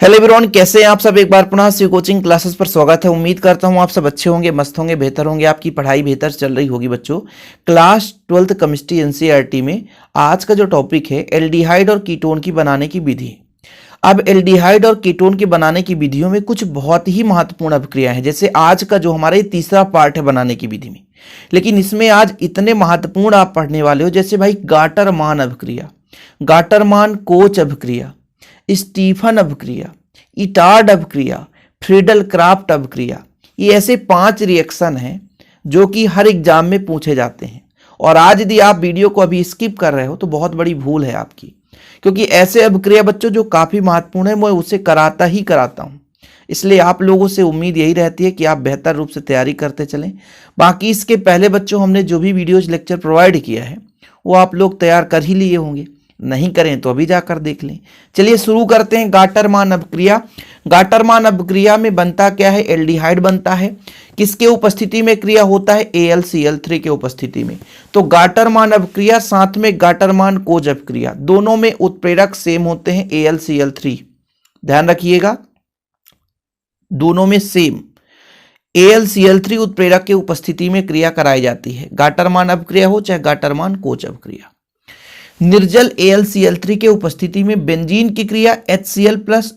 Hello everyone, कैसे हैं आप सब। एक बार पुनः से कोचिंग क्लासेस पर स्वागत है। उम्मीद करता हूं आप सब अच्छे होंगे, मस्त होंगे, बेहतर होंगे, आपकी पढ़ाई बेहतर चल रही होगी। बच्चों, क्लास 12th केमिस्ट्री एनसीईआरटी में आज का जो टॉपिक है एल्डिहाइड और कीटोन की बनाने की विधि। अब एल्डिहाइड और कीटोन के बनाने की विधियों में कुछ बहुत ही महत्वपूर्ण अभिक्रिया है, जैसे आज का जो हमारा ये तीसरा पार्ट है बनाने की विधि में। लेकिन इसमें आज इतने महत्वपूर्ण आप पढ़ने वाले हो, जैसे भाई गाटरमान अभिक्रिया, गाटरमान कोच अभिक्रिया, स्टीफन अभिक्रिया, इटार्ड अभिक्रिया, फ्रीडल क्राफ्ट अभिक्रिया। ये ऐसे 5 रिएक्शन हैं जो कि हर एग्जाम में पूछे जाते हैं। और आज यदि आप वीडियो को अभी स्किप कर रहे हो तो बहुत बड़ी भूल है आपकी, क्योंकि ऐसे अभिक्रिया बच्चों जो काफ़ी महत्वपूर्ण है, मैं उसे कराता ही कराता हूँ। इसलिए आप लोगों से उम्मीद यही रहती है कि आप बेहतर रूप से तैयारी करते चलें। बाकी इसके पहले बच्चों हमने जो भी वीडियोज लेक्चर प्रोवाइड किया है वो आप लोग तैयार कर ही लिए होंगे, नहीं करें तो अभी जाकर देख लें। चलिए शुरू करते हैं। गाटरमान अभिक्रिया। गाटरमान अभिक्रिया में बनता क्या है? एल्डिहाइड बनता है। किसके उपस्थिति में क्रिया होता है? AlCl3 के उपस्थिति में। तो गाटरमान अभिक्रिया साथ में गाटरमान कोच अभिक्रिया, दोनों में उत्प्रेरक सेम होते हैं, AlCl3। ध्यान रखिएगा, दोनों में सेम AlCl3 उत्प्रेरक के उपस्थिति में क्रिया कराई जाती है, गाटरमान अभिक्रिया हो चाहे गाटरमान कोच अभिक्रिया। निर्जल AlCl3 के उपस्थिति में बेंजीन की क्रिया HCl प्लस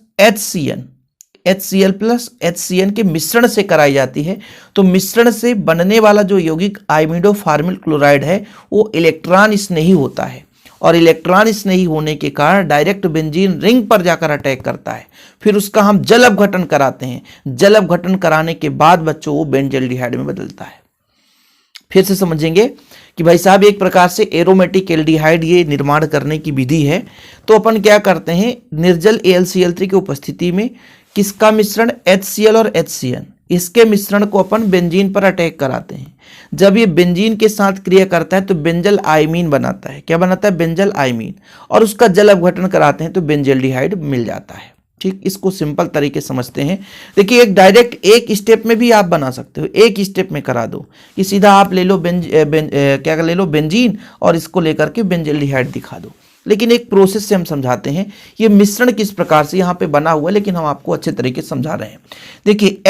HCl के मिश्रण से कराई जाती है। तो मिश्रण से बनने वाला जो यौगिक आइमिडो फार्मिल क्लोराइड है वो इलेक्ट्रॉन स्नेही होता है, और इलेक्ट्रॉन स्नेही होने के कारण डायरेक्ट बेंजीन रिंग पर जाकर अटैक करता है। फिर उसका हम जल अपघटन कराते हैं। जल अपघटन कराने के बाद बच्चों वो बेंजल्डिहाइड में बदलता है। फिर से समझेंगे कि भाई साहब एक प्रकार से एरोमेटिक एल्डिहाइड ये निर्माण करने की विधि है। तो अपन क्या करते हैं, निर्जल AlCl3 की उपस्थिति में किसका मिश्रण? HCl और HCN, इसके मिश्रण को अपन बेंजीन पर अटैक कराते हैं। जब ये बेंजीन के साथ क्रिया करता है तो बेंजल आइमीन बनाता है। क्या बनाता है? बेंजल आइमीन। और उसका जल अपघटन कराते हैं तो बेंजल्डिहाइड मिल जाता है। ठीक, इसको सिंपल तरीके समझते हैं। देखिए, एक डायरेक्ट एक स्टेप में भी आप बना सकते हो, एक स्टेप में करा दो कि सीधा आप ले लो क्या ले लो बेंजीन और इसको लेकर के बेंजल्डिहाइड दिखा दो। लेकिन एक प्रोसेस से हम समझाते हैं ये मिश्रण किस प्रकार से यहाँ पे बना हुआ है, लेकिन हम आपको अच्छे तरीके से समझा रहे हैं। देखिए,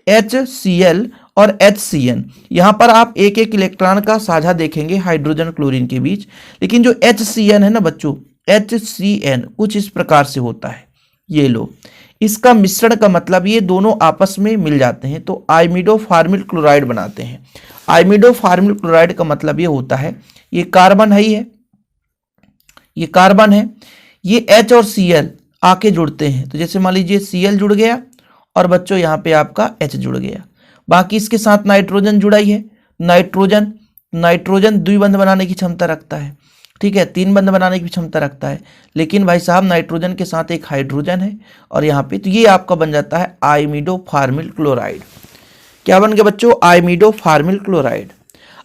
HCl और HCN, यहाँ पर आप एक एक इलेक्ट्रॉन का साझा देखेंगे हाइड्रोजन क्लोरीन के बीच। लेकिन जो HCN है ना बच्चों, HCN कुछ इस प्रकार से होता है। ये लो, इसका मिश्रण का मतलब ये दोनों आपस में मिल जाते हैं तो आइमिडो फार्मिल क्लोराइड बनाते हैं। आइमिडो फार्मिल क्लोराइड का मतलब ये होता है, ये कार्बन है, ये कार्बन है, ये H और Cl आके जुड़ते हैं। तो जैसे मान लीजिए Cl जुड़ गया और बच्चों यहाँ पे आपका H जुड़ गया, बाकी इसके साथ नाइट्रोजन जुड़ा ही है। नाइट्रोजन द्विबंध बनाने की क्षमता रखता है, ठीक है, 3 बंध बनाने की क्षमता रखता है। लेकिन भाई साहब नाइट्रोजन के साथ एक हाइड्रोजन है और यहाँ पे, तो ये आपका बन जाता है आइमिडो फार्मिल क्लोराइड। क्या बन गया बच्चों? आइमिडो फार्मिल क्लोराइड।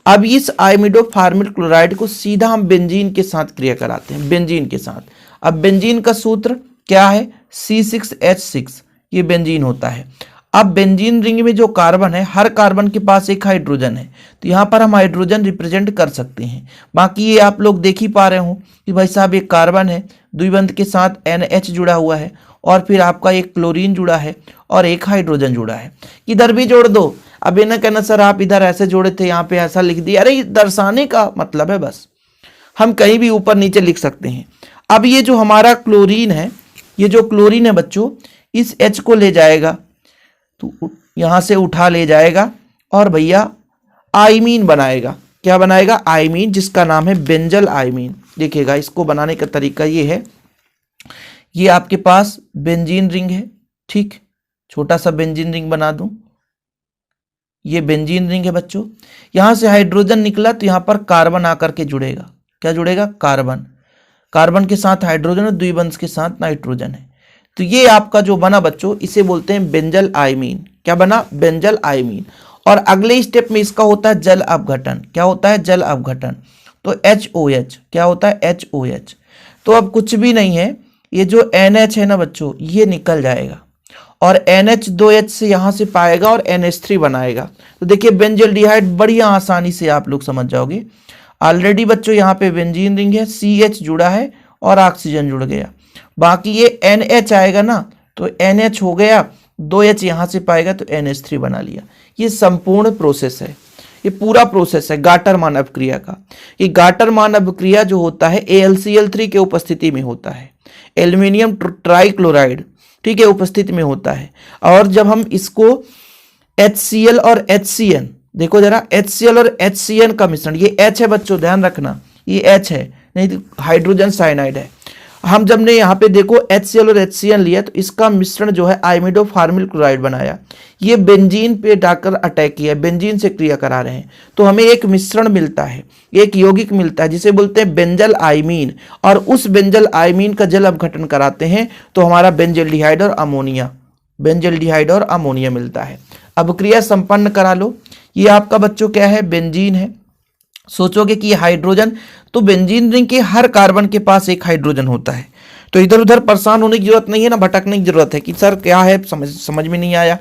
अब इस आइमिडो फार्मिल क्लोराइड को सीधा हम बेंजीन के साथ क्रिया कराते हैं, बेंजीन के साथ। अब बेंजीन का सूत्र क्या है? C6H6, ये बेंजीन होता है। अब बेंजीन रिंग में जो कार्बन है, हर कार्बन के पास एक हाइड्रोजन है, तो यहाँ पर हम हाइड्रोजन रिप्रेजेंट कर सकते हैं। बाकी ये आप लोग देख ही पा रहे हो कि भाई साहब एक कार्बन है, द्विबंध के साथ NH जुड़ा हुआ है, और फिर आपका एक क्लोरीन जुड़ा है और एक हाइड्रोजन जुड़ा है। इधर भी जोड़ दो। अब ये ना कहना सर आप इधर ऐसे जोड़े थे, यहाँ पे ऐसा लिख दिया। अरे दर्शाने का मतलब है, बस हम कहीं भी ऊपर नीचे लिख सकते हैं। अब ये जो हमारा क्लोरीन है, ये जो क्लोरीन है बच्चों, इस H को ले जाएगा, तो यहां से उठा ले जाएगा और भैया आइमीन बनाएगा। क्या बनाएगा? आइमीन, जिसका नाम है बेंजल आइमीन। देखिएगा, इसको बनाने का तरीका ये है, ये आपके पास बेंजीन रिंग है, ठीक, छोटा सा बेंजीन रिंग बना दूं। ये बेंजीन रिंग है बच्चों, यहां से हाइड्रोजन निकला तो यहां पर कार्बन आकर के जुड़ेगा। क्या जुड़ेगा? कार्बन। कार्बन के साथ हाइड्रोजन है, द्विबंध के साथ नाइट्रोजन है। तो ये आपका जो बना बच्चों, इसे बोलते हैं बेंजल आइमीन। क्या बना? बेंजल आइमीन। और अगले स्टेप में इसका होता है जल अपघटन। क्या होता है? जल अपघटन। तो HOH, क्या होता है? HOH। तो अब कुछ भी नहीं है, ये जो NH है ना बच्चों, ये निकल जाएगा और NH2H से यहाँ से पाएगा और NH3 बनाएगा। तो देखिए बेंजल्डिहाइड बढ़िया आसानी से आप लोग समझ जाओगे। ऑलरेडी बच्चों यहाँ पे बेंजीन रिंग है, CH जुड़ा है और ऑक्सीजन जुड़ गया। बाकी ये NH आएगा ना, तो NH हो गया, 2H यहाँ से पाएगा तो NH3 बना लिया। ये संपूर्ण प्रोसेस है, ये पूरा प्रोसेस है गाटरमान अपक्रिया का। ये गाटरमान अपक्रिया जो होता है AlCl3 के उपस्थिति में होता है, एल्यूमिनियम ट्राइक्लोराइड, ठीक है, उपस्थिति में होता है। और जब हम इसको HCl और HCN, देखो जरा, HCl और HCN का मिश्रण, ये H है बच्चों, ध्यान रखना, ये H है, नहीं तो हाइड्रोजन साइनाइड है। हम जब ने यहाँ पे देखो HCl और HCN लिया तो इसका मिश्रण जो है आइमिडो फार्मिल क्लोराइड बनाया। ये बेंजीन पे डाकर अटैक किया, बेंजीन से क्रिया करा रहे हैं, तो हमें एक मिश्रण मिलता है, एक यौगिक मिलता है जिसे बोलते हैं बेंजल आइमीन, और उस बेंजल आइमीन का जल अपघटन कराते हैं तो हमारा बेंजल्डिहाइड और अमोनिया, बेंजल्डिहाइड और अमोनिया मिलता है। अपक्रिया संपन्न करा लो। ये आपका बच्चों क्या है, बेंजीन है। सोचोगे कि ये हाइड्रोजन, तो बेंजीन रिंग के हर कार्बन के पास एक हाइड्रोजन होता है, तो इधर उधर परेशान होने की जरूरत नहीं है ना, भटकने की जरूरत है कि सर क्या है, समझ में नहीं आया।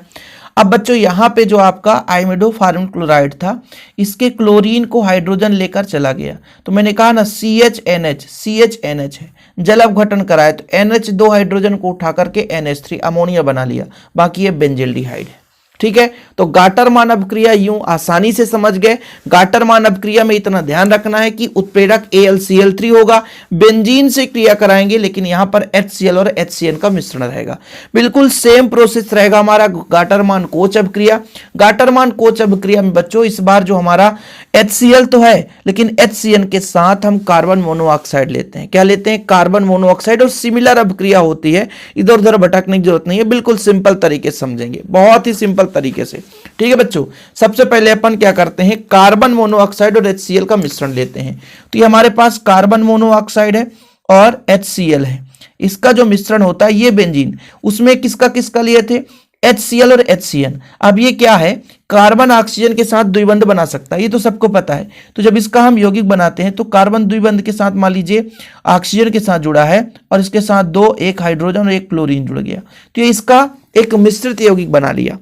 अब बच्चों यहाँ पे जो आपका आइमिडो फार्मिल क्लोराइड था, इसके क्लोरीन को हाइड्रोजन लेकर चला गया, तो मैंने कहा ना CHNH है, जल अपघटन कराया तो NH, 2 हाइड्रोजन को उठा करके NH3 अमोनिया बना लिया, बाकी ये बेंजल्डिहाइड है। ठीक है, तो गाटरमान अपक्रिया यूं आसानी से समझ गए। गाटरमान अपक्रिया में इतना ध्यान रखना है कि उत्प्रेरक AlCl3 होगा, बेंजीन से क्रिया कराएंगे, लेकिन यहां पर HCl और HCN का मिश्रण रहेगा। बिल्कुल सेम प्रोसेस रहेगा हमारा गाटरमान कोच अपक्रिया। गाटरमान कोच अपक्रिया में बच्चों इस बार जो हमारा HCl तो है, लेकिन HCN के साथ हम कार्बन मोनोऑक्साइड लेते हैं। क्या लेते हैं? कार्बन मोनोऑक्साइड, और सिमिलर अपक्रिया होती है, इधर उधर भटकने की जरूरत नहीं है, बिल्कुल सिंपल तरीके से समझेंगे, बहुत ही सिंपल तरीके से। ठीक है बच्चों, सबसे पहले अपन क्या करते हैं, कार्बन मोनोऑक्साइड और HCl का मिश्रण लेते हैं। तो ये हमारे पास कार्बन मोनोऑक्साइड है और HCl है, इसका जो मिश्रण होता है ये बेंजीन, उसमें किसका किसका लिए थे, HCl और HCN। अब ये क्या है, कार्बन ऑक्सीजन के साथ द्विबंध बना सकता है, ये तो सबको पता है। तो जब इसका हम यौगिक बनाते हैं तो कार्बन द्विबंध के साथ मान लीजिए ऑक्सीजन के साथ जुड़ा है, और इसके साथ दो, एक हाइड्रोजन और एक क्लोरीन जुड़ गया, तो ये इसका एक मिश्रित यौगिक बना लिया।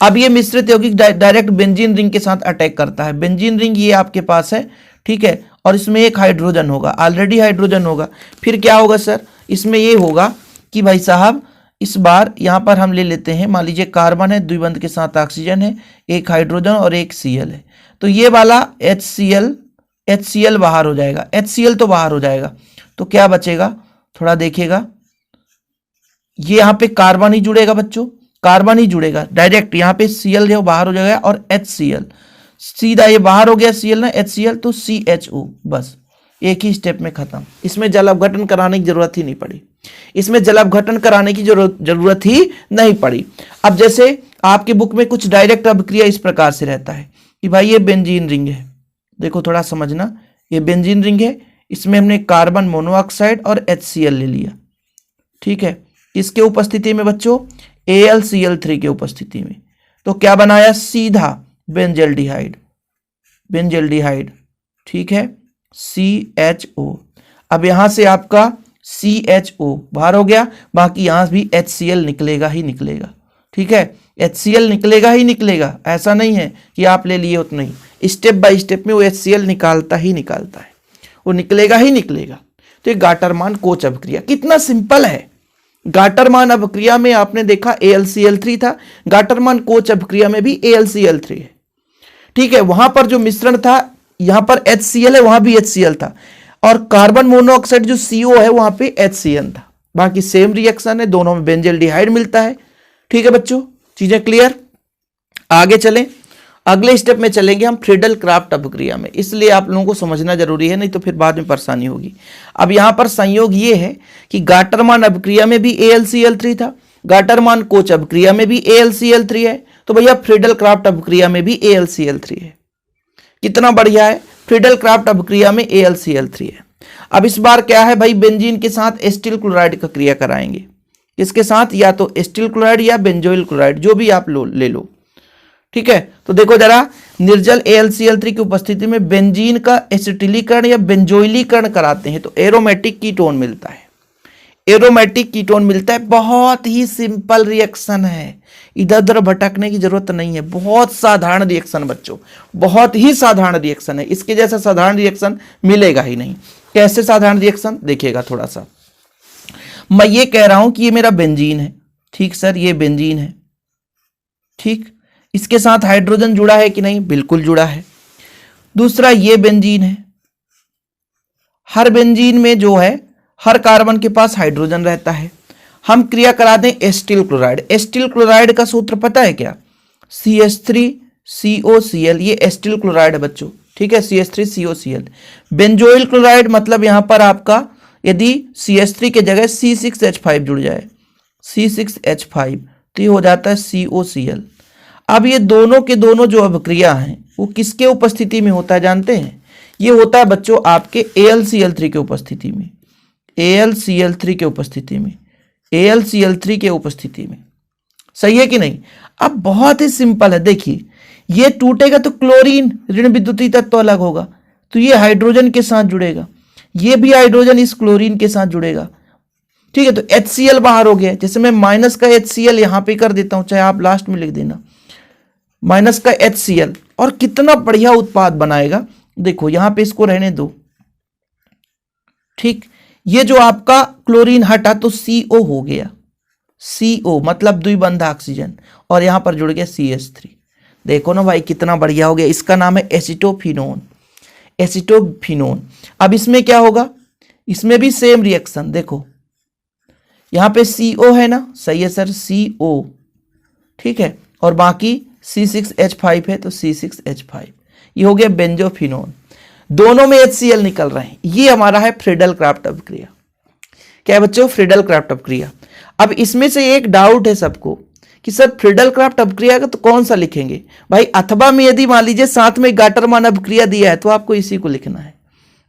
अब ये मिश्रित यौगिक डायरेक्ट बेंजीन रिंग के साथ अटैक करता है। बेंजीन रिंग ये आपके पास है, ठीक है, और इसमें एक हाइड्रोजन होगा, ऑलरेडी हाइड्रोजन होगा। फिर क्या होगा सर, इसमें ये होगा कि भाई साहब इस बार यहां पर हम ले लेते हैं, मान लीजिए कार्बन है, द्विबंध के साथ ऑक्सीजन है, एक हाइड्रोजन और एक Cl है, तो ये वाला HCl बाहर हो जाएगा, HCl तो बाहर हो जाएगा, तो क्या बचेगा, थोड़ा देखिएगा, ये यहाँ पे कार्बन ही जुड़ेगा बच्चों, कार्बन ही जुड़ेगा डायरेक्ट, यहाँ पे Cl जो बाहर हो जाएगा और HCl, सीधा ये बाहर हो गया Cl ना, HCl तो CHO, बस एक ही स्टेप में खत्म। इसमें जल अपघटन कराने की जरूरत ही नहीं पड़ी, इसमें जल अपघटन कराने की जरूरत ही नहीं पड़ी। अब जैसे आपके बुक में कुछ डायरेक्ट अपक्रिया इस प्रकार से रहता है कि भाई ये बेंजीन रिंग है, देखो थोड़ा समझना, ये बेंजीन रिंग है, इसमें हमने कार्बन मोनोऑक्साइड और HCl ले लिया, ठीक है, इसके उपस्थिति में बच्चों AlCl3 के उपस्थिति में, तो क्या बनाया, सीधा बेंजल्डिहाइड, बेंजल्डिहाइड, ठीक है, CHO। अब यहां से आपका CHO बाहर हो गया, बाकी यहां भी HCl निकलेगा ही निकलेगा, ठीक है, HCl निकलेगा ही निकलेगा, ऐसा नहीं है कि आप ले लिए उतना ही, स्टेप बाय स्टेप में वो HCl निकालता ही निकालता है, वो निकलेगा ही निकलेगा। तो ये गाटरमान कोच अपक्रिया कितना सिंपल है। गाटरमान अपक्रिया में आपने देखा AlCl3 था, गाटरमान कोच अपक्रिया में भी AlCl3 है, ठीक है, वहां पर जो मिश्रण था, यहां पर HCl है, वहां भी HCl था, और कार्बन मोनोऑक्साइड जो CO है वहां पे HCN था, बाकी सेम रिएक्शन है, दोनों में बेंजल्डिहाइड मिलता है। ठीक है बच्चों, चीजें क्लियर। आगे चलें, अगले स्टेप में चलेंगे हम फ्रीडल क्राफ्ट अपक्रिया में, इसलिए आप लोगों को समझना जरूरी है, नहीं तो फिर बाद में परेशानी होगी। अब यहां पर संयोग ये है कि गाटरमान अपक्रिया में भी AlCl3 था, गाटरमान कोच अपक्रिया में भी AlCl3 है, तो भैया फ्रीडल क्राफ्ट अपक्रिया में भी AlCl3 है। कितना बढ़िया है, फ्रीडल क्राफ्ट अपक्रिया में AlCl3 है। अब इस बार क्या है भाई, बेंजीन के साथ एस्टिल क्लोराइड का क्रिया कराएंगे, इसके साथ या तो एस्टिल क्लोराइड या बेंजोइल क्लोराइड, जो भी आप ले लो, ठीक है। तो देखो जरा, निर्जल AlCl3 की उपस्थिति में बेंजीन का एसिटिलीकरण या बेंजोइलीकरण कराते हैं तो एरोमेटिक कीटोन मिलता है, एरोमेटिक कीटोन मिलता है। बहुत ही सिंपल रिएक्शन है, इधर उधर भटकने की जरूरत नहीं है, बहुत साधारण रिएक्शन बच्चों, बहुत ही साधारण रिएक्शन है, इसके जैसा साधारण रिएक्शन मिलेगा ही नहीं। कैसे साधारण रिएक्शन देखिएगा थोड़ा सा। मैं ये कह रहा हूं कि ये मेरा बेंजीन है, ठीक सर, ये बेंजीन है, ठीक, इसके साथ हाइड्रोजन जुड़ा है कि नहीं, बिल्कुल जुड़ा है। दूसरा ये बेंजीन है, हर बेंजीन में जो है हर कार्बन के पास हाइड्रोजन रहता है। हम क्रिया करा दें एस्टिल क्लोराइड। एस्टिल क्लोराइड का सूत्र पता है क्या, CH3COCl, ये एस्टिल क्लोराइड है बच्चों, ठीक है, CH3COCl। बेंजोइल क्लोराइड मतलब यहां पर आपका यदि CH3 के जगह C6H5 जुड़ जाए, C6H5, तो ये हो जाता है COCl। अब ये दोनों के दोनों जो अभिक्रिया हैं वो किसके उपस्थिति में होता है जानते हैं, ये होता है बच्चों आपके AlCl3 के उपस्थिति में, AlCl3 के उपस्थिति में, AlCl3 के उपस्थिति में, सही है कि नहीं। अब बहुत ही सिंपल है, देखिए ये टूटेगा तो क्लोरीन ऋण विद्युतीय तत्व अलग होगा, तो ये हाइड्रोजन के साथ जुड़ेगा, ये भी हाइड्रोजन इस क्लोरीन के साथ जुड़ेगा, ठीक है। तो HCl बाहर हो गया, जैसे मैं माइनस का HCl यहां पे कर देता हूं, चाहे आप लास्ट में लिख देना माइनस का HCl, और कितना बढ़िया उत्पाद बनाएगा। देखो यहां पे इसको रहने दो, ठीक, ये जो आपका क्लोरीन हटा तो CO हो गया, CO मतलब द्विबंध ऑक्सीजन, और यहां पर जुड़ गया CH3। देखो ना भाई कितना बढ़िया हो गया, इसका नाम है एसिटोफिनोन, एसिटोफिनोन। अब इसमें क्या होगा, इसमें भी सेम रिएक्शन, देखो यहां पे CO है ना, सही है सर, CO, ठीक है, और बाकी C6H5 है तो C6H5, ये हो गया बेंजोफिनोन। दोनों में HCl निकल रहे हैं, ये हमारा है फ्रीडल क्राफ्ट अपक्रिया। क्या है बच्चों, फ्रीडल क्राफ्ट अपक्रिया। अब इसमें से एक डाउट है सबको कि सर फ्रीडल क्राफ्ट अपक्रिया का तो कौन सा लिखेंगे भाई, अथवा में यदि मान लीजिए साथ में गाटरमान अपक्रिया दिया है तो आपको इसी को लिखना है,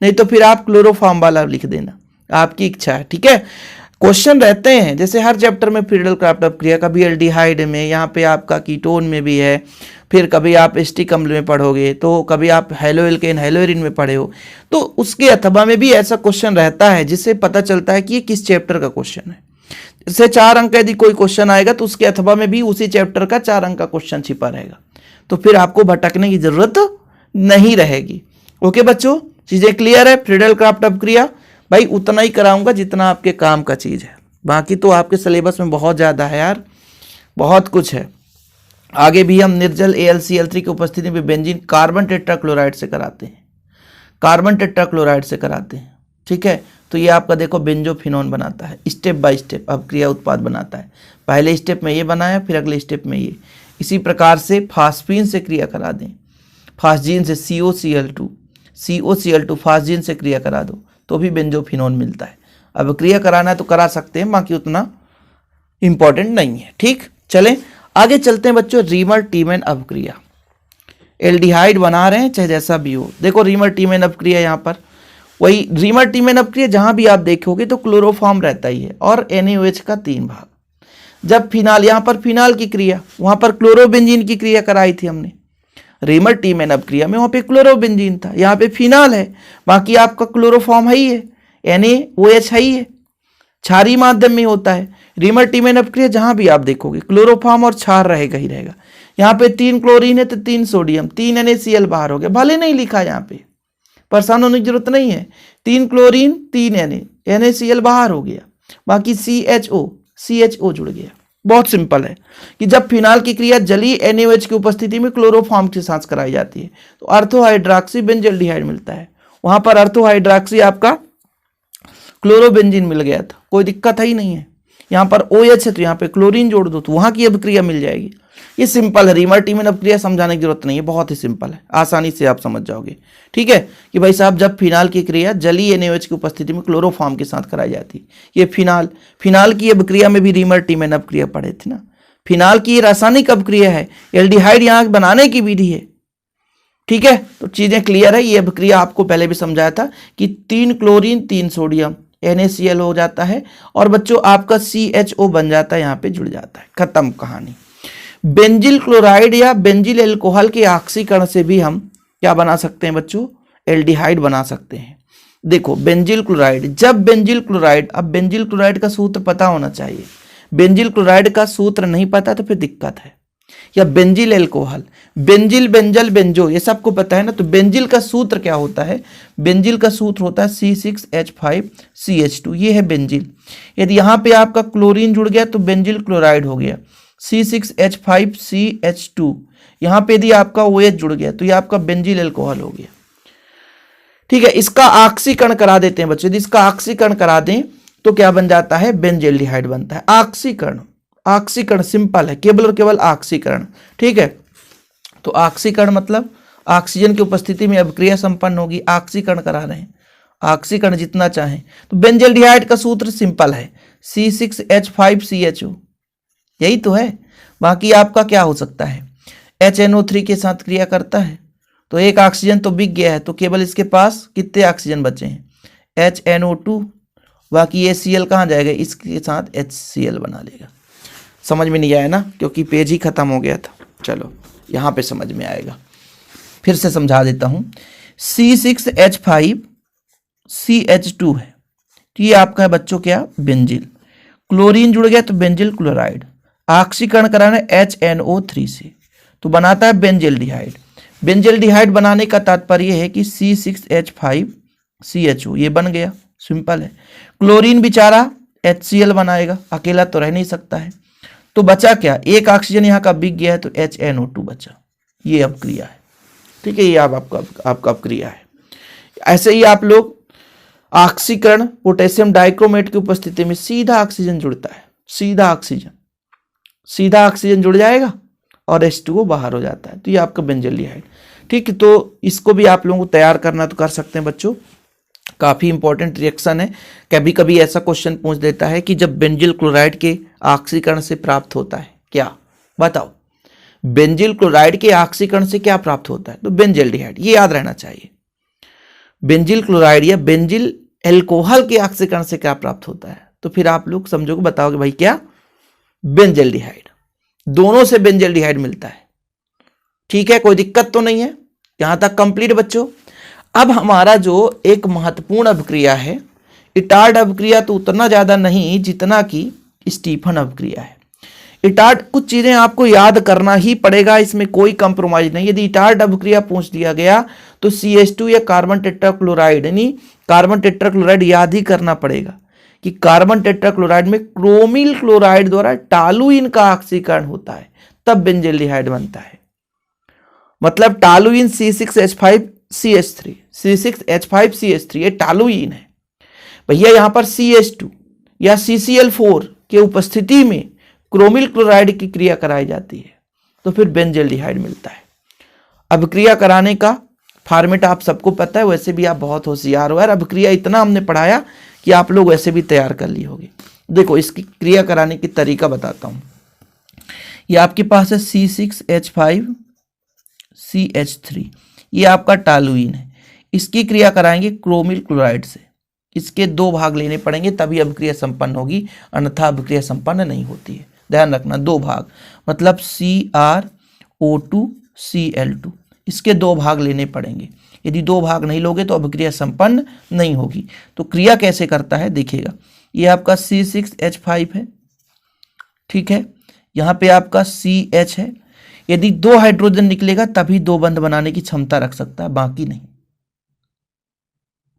नहीं तो फिर आप क्लोरोफॉर्म वाला लिख देना, आपकी इच्छा है, ठीक है। क्वेश्चन रहते हैं जैसे हर चैप्टर में फ्रीडल क्राफ्ट अपक्रिया, कभी एल्डिहाइड में, यहाँ पे आपका कीटोन में भी है, फिर कभी आप एस्टिक अम्ल में पढ़ोगे, तो कभी आप हेलोएल्केन हेलोएरिन में पढ़े हो, तो उसके अथवा में भी ऐसा क्वेश्चन रहता है जिससे पता चलता है कि ये किस चैप्टर का क्वेश्चन है। इससे 4 अंक यदि कोई क्वेश्चन आएगा तो उसके अथवा में भी उसी चैप्टर का 4 अंक का क्वेश्चन छिपा रहेगा, तो फिर आपको भटकने की जरूरत नहीं रहेगी। ओके बच्चों, चीजें क्लियर है। फ्रीडल क्राफ्ट अपक्रिया भाई उतना ही कराऊंगा जितना आपके काम का चीज है, बाकी तो आपके सिलेबस में बहुत ज्यादा है यार, बहुत कुछ है। आगे भी हम निर्जल AlCl3 की उपस्थिति में बेंजीन कार्बन टेट्राक्लोराइड से कराते हैं, कार्बन टेट्राक्लोराइड से कराते हैं, ठीक है। तो ये आपका देखो बेंजोफिनोन बनाता है, स्टेप बाय स्टेप अपक्रिया उत्पाद बनाता है। पहले स्टेप में ये बनाया, फिर अगले स्टेप में ये। इसी प्रकार से फास्फीन से क्रिया करा दें, फास्जीन से COCl2 फास्जीन से क्रिया करा दो तो भी बेंजोफिनोन मिलता है। अब क्रिया कराना है तो करा सकते हैं, बाकी उतना इंपॉर्टेंट नहीं है, ठीक। चलें आगे चलते हैं बच्चों, रीमर टीमैन अपक्रिया। एल्डिहाइड बना रहे हैं चाहे जैसा भी हो, देखो रीमर टीमैन अपक्रिया, यहाँ पर वही रीमर टीमैन अपक्रिया जहां भी आप देखोगे तो क्लोरोफॉर्म रहता ही है और NaOH का 3 भाग। जब फिनाल, यहाँ पर फिनाल की क्रिया, वहां पर क्लोरोबेंजीन की क्रिया कराई थी हमने, रीमर टीमैन अपक्रिया में वहां पे क्लोरोबेंजीन था, यहाँ पे फिनाल है, बाकी आपका क्लोरोफॉर्म है ही है, NaOH है ही है, क्षारीय माध्यम में होता है। रीमर टीमैन अपक्रिया जहां भी आप देखोगे क्लोरोफॉर्म और क्षार रहेगा ही रहेगा। यहाँ पे 3 क्लोरीन है तो 3 सोडियम, 3 NaCl बाहर हो गया, भले नहीं लिखा, यहाँ पे परेशान होने की जरूरत नहीं है, 3 क्लोरीन 3 NaCl बाहर हो गया, बाकी CHO जुड़ गया। बहुत सिंपल है कि जब फिनाल की क्रिया जलीय NaOH की उपस्थिति में क्लोरोफॉर्म के साथ कराई जाती है तो अर्थोहाइड्रॉक्सी बेंजल्डिहाइड मिलता है। वहां पर अर्थोहाइड्रॉक्सी आपका क्लोरोबेंजीन मिल गया था, कोई दिक्कत ही नहीं है। यहाँ पर OH है तो यहाँ पे क्लोरीन जोड़ दो तो वहां की अपक्रिया मिल जाएगी। ये सिंपल है, रीमर टीमैन अपक्रिया समझाने की जरूरत नहीं है, बहुत ही सिंपल है, आसानी से आप समझ जाओगे, ठीक है। कि भाई साहब जब फिनाल की क्रिया जलीय NaOH की उपस्थिति में क्लोरोफॉर्म के साथ कराई जाती है, ये फिनाल की अपक्रिया में भी रीमर टीमैन अपक्रिया पढ़े थे ना। फिनाल की रासायनिक अपक्रिया है, एल्डिहाइड यहाँ बनाने की विधि है, ठीक है। तो चीजें क्लियर है। ये अपक्रिया आपको पहले भी समझाया था कि 3 क्लोरीन 3 सोडियम NaCl हो जाता है और बच्चों आपका CHO बन जाता है, यहाँ पे जुड़ जाता है, खत्म कहानी। बेंजिल क्लोराइड या बेंजिल एल्कोहल के ऑक्सीकरण से भी हम क्या बना सकते हैं बच्चों, एल्डिहाइड बना सकते हैं। देखो बेंजिल क्लोराइड, जब बेंजिल क्लोराइड, अब बेंजिल क्लोराइड का सूत्र पता होना चाहिए, बेंजिल क्लोराइड का सूत्र नहीं पता तो फिर दिक्कत है। या benzyl alcohol, benzyl, benzal, benzo, ये सबको पता है ना। तो बेंजिल का सूत्र क्या होता है? बेंजिल का सूत्र होता है C6H5CH2, ये है बेंजिल। यदि यहाँ पे आपका क्लोरीन जुड़ गया तो बेंजिल क्लोराइड हो गया, C6H5CH2। यहाँ पे यदि आपका OH जुड़ गया तो ये आपका बेंजिल एल्कोहल हो गया। ठीक है, इसका ऑक्सीकरण करा देते हैं बच्चों। यदि इसका ऑक्सीकरण करा दें तो क्या बन जाता है? बेंजल्डिहाइड बनता है। ऑक्सीकरण, ऑक्सीकरण सिंपल है, केवल और केवल ऑक्सीकरण। ठीक है, तो ऑक्सीकरण मतलब ऑक्सीजन की उपस्थिति में अभिक्रिया संपन्न होगी, ऑक्सीकरण करा रहे हैं, ऑक्सीकरण जितना चाहें। तो बेंजल्डिहाइड का सूत्र सिंपल है C6H5CHO, यही तो है। बाकी आपका क्या हो सकता है? HNO3 के साथ क्रिया करता है, तो एक ऑक्सीजन तो बिक गया है, तो केवल इसके पास कितने ऑक्सीजन बचे हैं? HNO2, बाकी ये Cl कहाँ जाएगा? इसके साथ HCl बना लेगा। समझ में नहीं आया ना, क्योंकि पेज ही खत्म हो गया था। चलो यहाँ पे समझ में आएगा, फिर से समझा देता हूँ। C6H5CH2 है, तो ये आपका है बच्चों क्या? बेंजिल। क्लोरीन जुड़ गया तो बेंजिल क्लोराइड, ऑक्सीकरण कराना HNO3 से तो बनाता है बेंजल्डिहाइड। बेंजल्डिहाइड बनाने का तात्पर्य है कि C6H5CHO ये बन गया, सिंपल है। क्लोरीन बेचारा HCl बनाएगा, अकेला तो रह नहीं सकता है। तो बचा क्या? एक ऑक्सीजन यहाँ का बिक गया है तो HNO2 बचा। ये अब क्रिया है। ठीक है, ये आपका क्रिया है। ऐसे ही आप लोग ऑक्सीकरण पोटेशियम डाइक्रोमेट की उपस्थिति में सीधा ऑक्सीजन जुड़ता है, सीधा ऑक्सीजन जुड़ जाएगा और H2O बाहर हो जाता है, तो ये आपका बेंजल्डिहाइड। ठीक है, तो इसको भी आप लोगों को तैयार करना तो कर सकते हैं बच्चों, काफी इंपॉर्टेंट रिएक्शन है। कभी कभी ऐसा क्वेश्चन पूछ देता है कि जब बेंजिल क्लोराइड के ऑक्सीकरण से प्राप्त होता है क्या, बताओ बेंजिल क्लोराइड के ऑक्सीकरण से क्या प्राप्त होता है? तो बेंजल्डिहाइड, ये याद रहना चाहिए। बेंजिल क्लोराइड या बेंजिल एल्कोहल के ऑक्सीकरण से क्या प्राप्त होता है? तो फिर आप लोग समझोगे, बताओगे भाई क्या? बेंजल्डिहाइड। दोनों से बेंजल्डिहाइड मिलता है। ठीक है, कोई दिक्कत तो नहीं है, यहां तक कंप्लीट बच्चों। अब हमारा जो एक महत्वपूर्ण अभिक्रिया है, इटार्ड अभिक्रिया, तो उतना ज्यादा नहीं जितना कि स्टीफन अभिक्रिया है। इटार्ड कुछ चीजें आपको याद करना ही पड़ेगा, इसमें कोई कंप्रोमाइज नहीं। यदि इटार्ड अभिक्रिया पूछ दिया गया तो CH2 या कार्बन टेट्राक्लोराइड, यानी कार्बन टेट्राक्लोराइड याद ही करना पड़ेगा कि कार्बन टेट्राक्लोराइड में क्रोमिल क्लोराइड द्वारा टालुइन का ऑक्सीकरण होता है, तब बेंजल्डिहाइड बनता है। मतलब टालुइन C6H5CH3 ये टालुइन है भैया। यहां पर CH2 या CCl4 के उपस्थिति में क्रोमिल क्लोराइड की क्रिया कराई जाती है, तो फिर बेंजल्डिहाइड मिलता है। अभिक्रिया कराने का फॉर्मेट आप सबको पता है, वैसे भी आप बहुत होशियार हो यार। अभिक्रिया इतना हमने पढ़ाया कि आप लोग वैसे भी तैयार कर लिए होंगे। देखो इसकी क्रिया कराने की तरीका बताता हूं। ये आपके पास है C6H5CH3, ये आपका टालुइन है। इसकी क्रिया कराएंगे क्रोमिल क्लोराइड से। इसके 2 भाग लेने पड़ेंगे तभी अभिक्रिया संपन्न होगी, अन्यथा अभिक्रिया संपन्न नहीं होती है। ध्यान रखना, 2 भाग मतलब CrO2Cl2, इसके 2 भाग लेने पड़ेंगे। यदि 2 भाग नहीं लोगे तो अभिक्रिया संपन्न नहीं होगी। तो क्रिया कैसे करता है देखिएगा। ये आपका C6H5 है, ठीक है, यहाँ पे आपका CH है। यदि 2 हाइड्रोजन निकलेगा तभी 2 बंध बनाने की क्षमता रख सकता है, बाकी नहीं।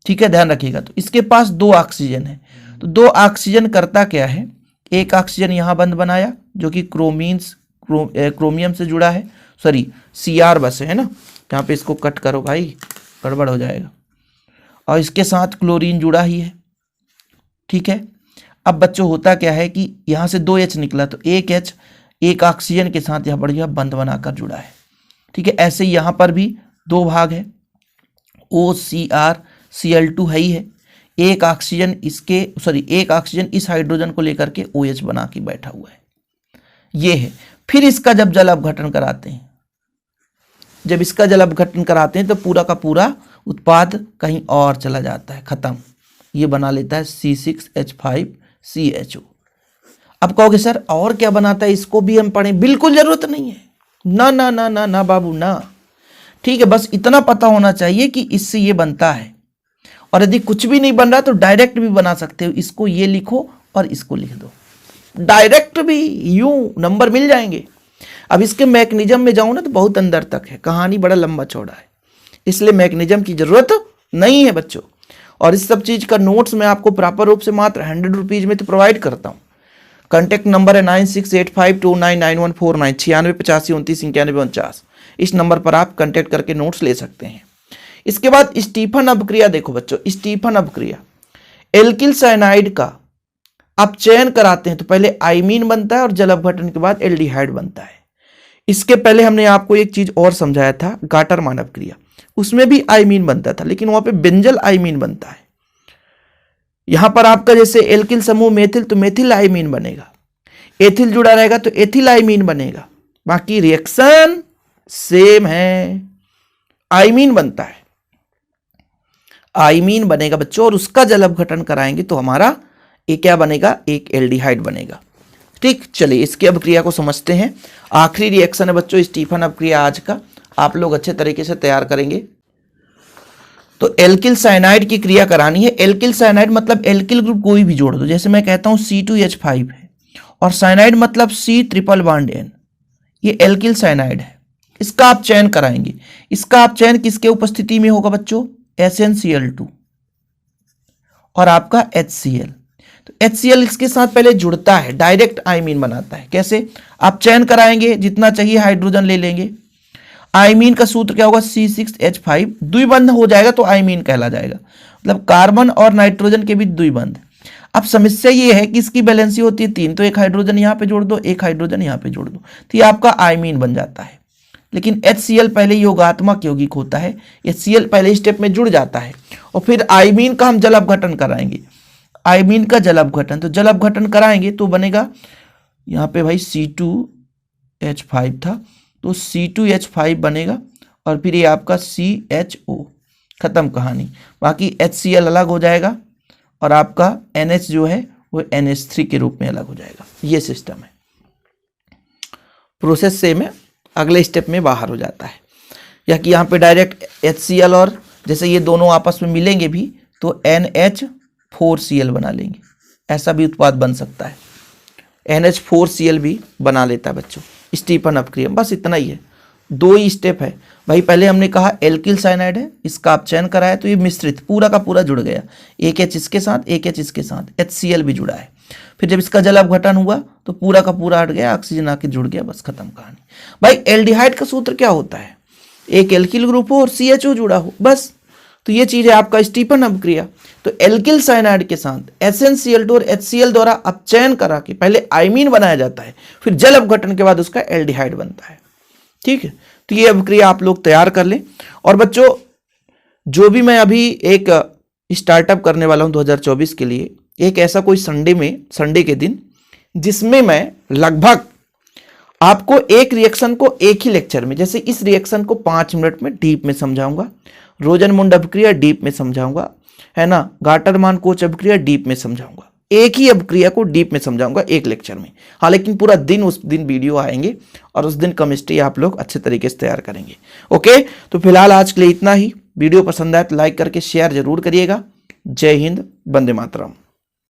ठीक है, ध्यान रखिएगा। तो इसके पास 2 ऑक्सीजन है, तो 2 ऑक्सीजन करता क्या है? एक ऑक्सीजन यहां बंध बनाया जो कि क्रोमियम से जुड़ा है, सॉरी Cr बस है ना, यहाँ पे इसको कट करो भाई, गड़बड़ हो जाएगा। और इसके साथ क्लोरीन जुड़ा ही है। ठीक है, अब बच्चों होता क्या है कि यहां से 2 H निकला, तो एक H एक ऑक्सीजन के साथ यहां बढ़िया बंध बनाकर जुड़ा है। ठीक है, ऐसे ही यहां पर भी 2 भाग है, OCrCl2 है ही है। एक ऑक्सीजन इस हाइड्रोजन को लेकर के OH बना के बैठा हुआ है, ये है। फिर इसका जब जल अपघटन कराते हैं, तो पूरा का पूरा उत्पाद कहीं और चला जाता है, खत्म। ये बना लेता है C6H5CHO। अब कहोगे सर और क्या बनाता है, इसको भी हम पढ़ें? बिल्कुल जरूरत नहीं है, ना ना ना ना ना बाबू ना। ठीक है, बस इतना पता होना चाहिए कि इससे ये बनता है। और यदि कुछ भी नहीं बन रहा तो डायरेक्ट भी बना सकते हो। इसको ये लिखो और इसको लिख दो, डायरेक्ट भी यूं नंबर मिल जाएंगे। अब इसके मैकेनिज्म में जाऊँ ना तो बहुत अंदर तक है, कहानी बड़ा लंबा चौड़ा है, इसलिए मैकेनिज्म की जरूरत नहीं है बच्चों। और इस सब चीज़ का नोट्स मैं आपको प्रॉपर रूप से मात्र 100 रुपीज़ में तो प्रोवाइड करता हूँ। कॉन्टैक्ट नंबर है 9685299149, 9685292949। इस नंबर पर आप कॉन्टैक्ट करके नोट्स ले सकते हैं। इसके बाद स्टीफन अपक्रिया देखो बच्चों, स्टीफन अपक्रिया, एल्किल साइनाइड का आप चयन कराते हैं तो पहले आइमीन बनता है और जल अपघटन के बाद एल्डिहाइड बनता है। इसके पहले हमने आपको एक चीज और समझाया था, गाटरमान अपक्रिया, उसमें भी आइमीन बनता था लेकिन वहां पे बेंजल आइमीन बनता है। यहां पर आपका जैसे एल्किल समूह मेथिल तो मेथिल आइमीन बनेगा, एथिल जुड़ा रहेगा तो एथिल आइमीन बनेगा, बाकी रिएक्शन सेम है, आइमीन बनता है, आइमीन बनेगा बच्चों, और उसका जल अपघटन कराएंगे तो हमारा एक क्या बनेगा, एक एल्डिहाइड बनेगा। ठीक, चलिए इसकी अपक्रिया को समझते हैं। आखिरी रिएक्शन है बच्चों स्टीफन अपक्रिया आज का, आप लोग अच्छे तरीके से तैयार करेंगे। तो एल्किल साइनाइड की क्रिया करानी है। एल्किल साइनाइड मतलब एल्किल ग्रुप कोई भी जोड़ दो, जैसे मैं कहता हूं C2H5 है और साइनाइड मतलब C ट्रिपल बॉन्ड N, ये एल्किल साइनाइड है, इसका आप चयन कराएंगे। इसका आप चयन किसके उपस्थिति में होगा बच्चों, SnCl2 और आपका HCl। तो HCl इसके साथ पहले जुड़ता है, डायरेक्ट आइमीन बनाता है। कैसे, आप चयन कराएंगे, जितना चाहिए हाइड्रोजन ले लेंगे। आइमीन का सूत्र क्या होगा, C6H5, द्विबंध हो जाएगा तो आइमीन कहला जाएगा, मतलब कार्बन और नाइट्रोजन के बीच द्विबंध। अब समस्या ये है कि इसकी बैलेंसी होती है 3, तो एक हाइड्रोजन यहाँ पे जोड़ दो, एक हाइड्रोजन यहाँ पे जोड़ दो, तो ये आपका आइमीन बन जाता है। लेकिन HCl पहले योगात्मक यौगिक होता है, HCl पहले स्टेप में जुड़ जाता है और फिर आइमीन का हम जल अपघटन कराएंगे। आइमीन का जल अपघटन, तो जल अपघटन कराएंगे तो बनेगा यहाँ पे भाई C2H5 था तो C2H5 बनेगा और फिर ये आपका CHO, खत्म कहानी। बाकी HCl अलग हो जाएगा और आपका NH जो है वो NH3 के रूप में अलग हो जाएगा। ये सिस्टम है, प्रोसेस सेम है, अगले स्टेप में बाहर हो जाता है। या कि यहाँ पे डायरेक्ट HCl और जैसे ये दोनों आपस में मिलेंगे भी तो NH4Cl बना लेंगे, ऐसा भी उत्पाद बन सकता है। NH4Cl भी बना लेता है बच्चों स्टीफन अपक्रिया। बस इतना ही है, 2 ही स्टेप है भाई। पहले हमने कहा एल्किल साइनाइड है, इसका आप चयन कराया तो ये मिश्रित पूरा का पूरा जुड़ गया, एक H इसके साथ, एक H इसके साथ, HCl भी जुड़ा है। फिर जब इसका जल अपघटन हुआ तो पूरा का पूरा हट गया, ऑक्सीजन आके जुड़ गया, बस खत्म कहानी। भाई एल्डिहाइड का सूत्र क्या होता है, एक एल्किल ग्रुप हो और CHO जुड़ा हो, बस। तो ये चीज है आपका स्टीफन अपक्रिया। तो एल्किल साइनाइड के साथ SnCl2 और HCl द्वारा अब चयन करा के पहले आइमीन बनाया जाता है, फिर जल अपघटन के बाद उसका एल्डिहाइड बनता है। ठीक है, तो ये अपक्रिया आप लोग तैयार कर लें। और बच्चों जो भी मैं अभी एक स्टार्टअप करने वाला हूं 2024 के लिए, एक ऐसा कोई संडे के दिन जिसमें मैं लगभग आपको एक रिएक्शन को एक ही लेक्चर में, जैसे इस रिएक्शन को 5 मिनट में डीप में समझाऊंगा, रोजनमुंड अपक्रिया डीप में समझाऊंगा, है ना, गाटरमान कोच अपक्रिया डीप में समझाऊंगा, एक ही अपक्रिया को डीप में समझाऊंगा एक लेक्चर में। हाँ, लेकिन पूरा दिन उस दिन वीडियो आएंगे और उस दिन केमिस्ट्री आप लोग अच्छे तरीके से तैयार करेंगे। ओके, तो फिलहाल आज के लिए इतना ही। वीडियो पसंद आए तो लाइक करके शेयर जरूर करिएगा। जय हिंद, वंदे मातरम।